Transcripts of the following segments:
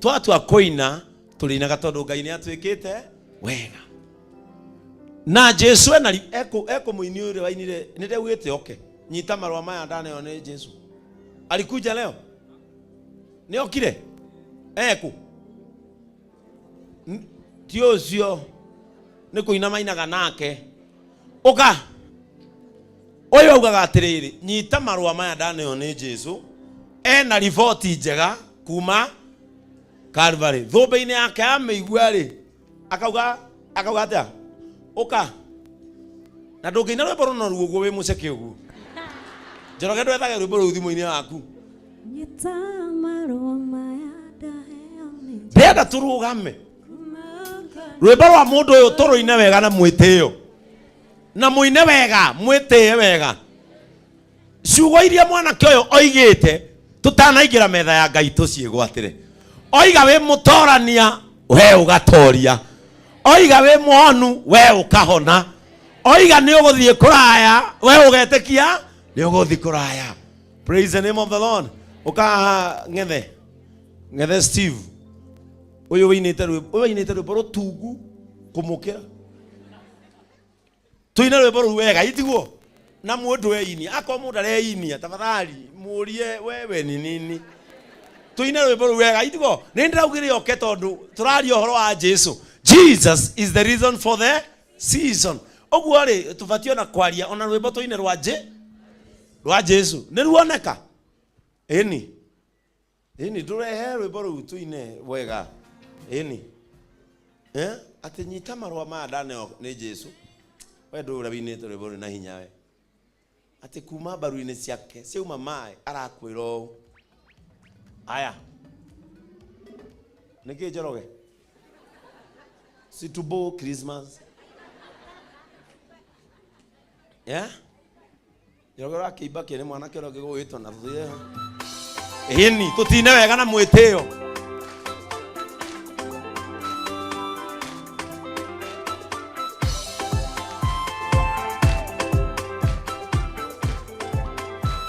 twatua koina tulinaga tondu Ngai ni atwikite wega. Na Jesu ena eko muini ule wainire nende wete okay. Nyita marwa maya ndane one Jesu. Alikuja leo? Ni okire? Eko. Tio sio. Ni kuina mainaga nake. Oka. Oyo ugaga atiriri, nyita marwa maya ndane one Jesu. Ena riboti njega kuma Calvary. Thombe-ini yake ameigua ri. Akauga atia. Oka. Na ndungina rwimbo runo ruo wi muceke uguo. Njoroge ndwethaga rwimbo ru thimu-ini yaku. Nyita marwa maya ndane. Ndenda turugame. Rwimbo rwa mundu uyu turuine wega na mwitio. Na muine wega, mwitie wega. Ciugo iria mwanake uyu oigite tutanaingira metha ya Ngai tuciigwatire. Oiga we mutorania, we ugatoria. Oiga we muonu, we ukahona. Oiga ni uguthie kuraya, we ugetekia, ni uguthi kuraya. Praise the name of the Lord. Uka ngethe Steve. Uyu winite rwimbo rutungu kumukira. Tuina rwimbo ru wega itiguo. Na mundu eini, akwa mundu areinia tafadhali murie wewe ni nini. Tuina rwimbo ru wega itiguo. Ni ndiraugire oke tondu turaria horo wa Jesu. Jesus is the reason for the season. Oguo ri tufatio na kwaria ona rwimbo tuine rwa Jesu. Ni ruoneka. Eni turehe rwimbo ru tuine wega. Eni. Ati nyita marwa maya ndane ni Jesu. We ndu rabinite rwimbo ru na hinya we. Ati kuma baru-ini ciake ciauma mai arakwira u. Aya. Niki Njoroge? Situbo Christmas. Yeah? Njoroge rakiimba kene mwanake uria ngigwitwo na thuye. Hini tutine wega na mwitio.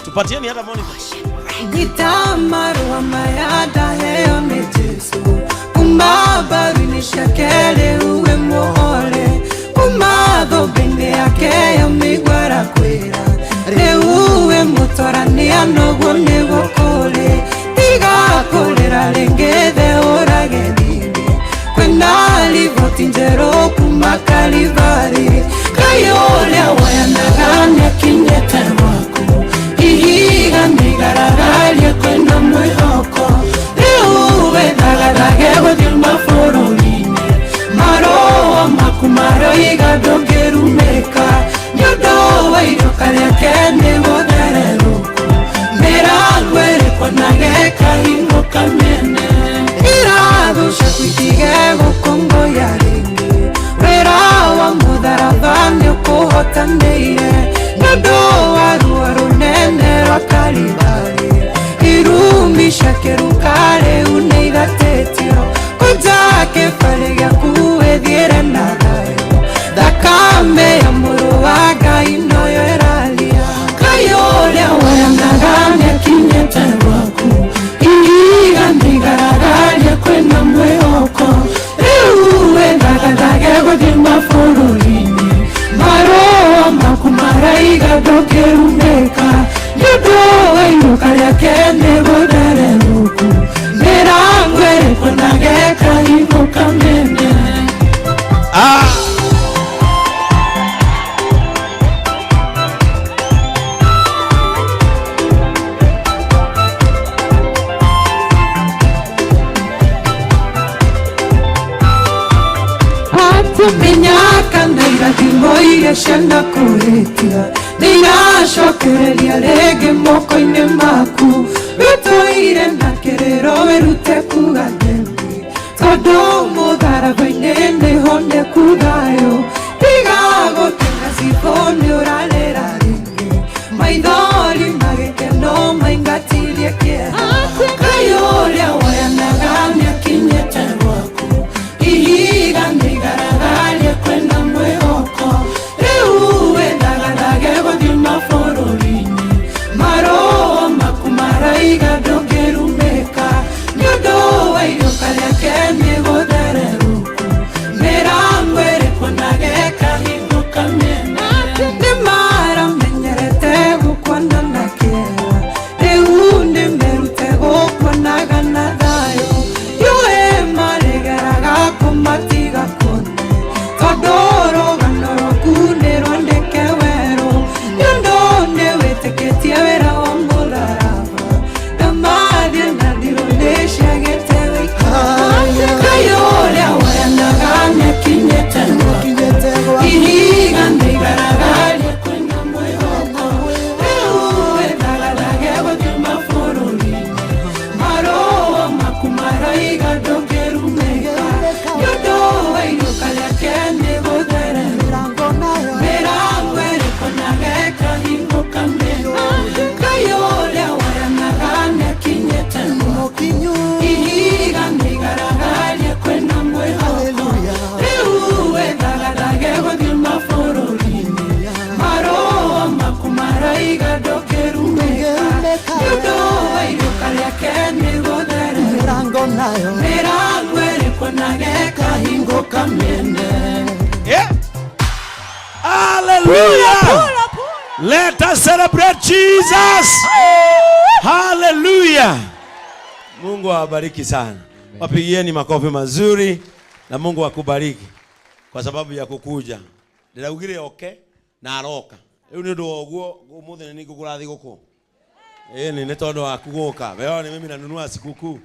Tupatieni hata Monica. Nyita marwa maya ndaheo ni Jesu. Kuma baru-ini ciake uwe muhore. Kuma thombe-ini yake ameigua arakwira. Riu we mutorania noguo ni gukuri. Tiga kurira ringi the urage thini. Kwina riboti njeru kuma Calvary. Ngai uria woyanaga niakinyite gwaku. Ihiga migaragaria kwenda mwihoko. Riu wethagarage guthie mabũrũri-inĩ. Maroa maku maroiga ndũngĩrumĩka. Nĩũndũ wa iroka rĩake nĩ gũthererũku. Mĩrango ĩrĩkwo na gĩkahingo kamene. Irathu ciaku itige gũkũngũya rĩngĩ. Wĩra wa mũtharaba nĩũkũhotanĩire. Nĩũndũ wa ruo rũnene rwa Calvary. Irumi ciakeruka rĩu nĩ ithatĩtio. Kũnja kĩbarĩ gĩaku wĩthiĩre na thayũ. Thakame ya mũrũ wa Ngai noyo ĩraria. Ngai ũrĩa woyanaga nĩakinyĩte gwaku. Ihiga nĩigaragaria kwĩna mwĩhoko. Rĩu wĩthagathage gũthiĩ mabũrũri-inĩ. Maroa maku maraiga ndũngĩrumĩka. Nĩũndũ wa iroka rĩake nĩ gũthererũku. Mĩrango ĩrĩkwo na gĩkahingo kamene. Tumenya kana irathimo iria ciana kũrĩtia nĩiracokereria rĩngĩ moko-inĩ maku. Wĩtũire na kĩrĩro wĩrute kuga thengio. Tondũ mũtharaba-inĩ nĩho nĩkuthayũ. Tiga gũtũra cibũ nĩũrarĩra rĩngĩ. Maithori magĩkeno maingatirie kĩeha. Ngai ũrĩa woyanaga nĩakinyĩte gwaku. Ihiga nĩigaragaria kwĩna mwĩhoko. Rĩu wĩthagathage gũthiĩ mabũrũri-inĩ. Maroa maku maraiga ndũngĩrumĩka. Nĩũndũ wa iroka kamene. Yeah. Hallelujah. Let us celebrate Jesus. Hallelujah. Mungu awabariki sana. Wapigieni makofi mazuri na Mungu akubariki kwa sababu ya kukuja. Ndiraugire oke na aroka. Riu ni ndu oguo umuthi ni ngukurathi guku. Ni tondu wa kuguka. Wewe ni mimi nanunua sikukuu.